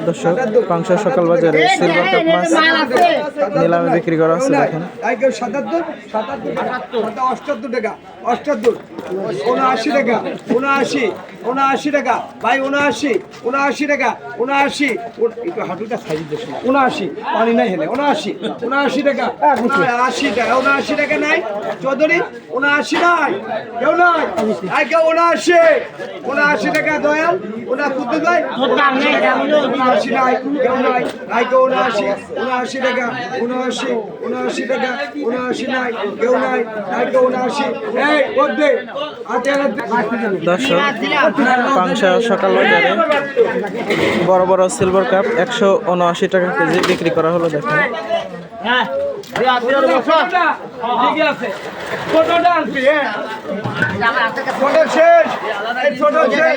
দর্শক পাংশা সকাল বাজারে সিলভার কাপ মাছ নিলামে বিক্রি করা হচ্ছে দেখেন। 77 78 টাকা 78 79 টাকা 79 টাকা ভাই 79 টাকা 79 একটু হাঁটুটা সাইজ দিয়েছে 79 পানি নাই হেলে 79 টাকা 80 টাকা 79 টাকা নাই চৌধুরী 79 নাই কেউ নাই আইকে 79 টাকা দয়াল ওনা কুদ্দু ভাই 79 নাই কেউ নাই আইকে 79 টাকা 79 টাকা 79 নাই কেউ নাই আইকে 79 এই বদে দর্শক পাংশা সকাল বাজারে বড় বড় সিলভার কাপ 179 টাকা কেজি বিক্রি করা হলো দেখেন। ছোট শেষ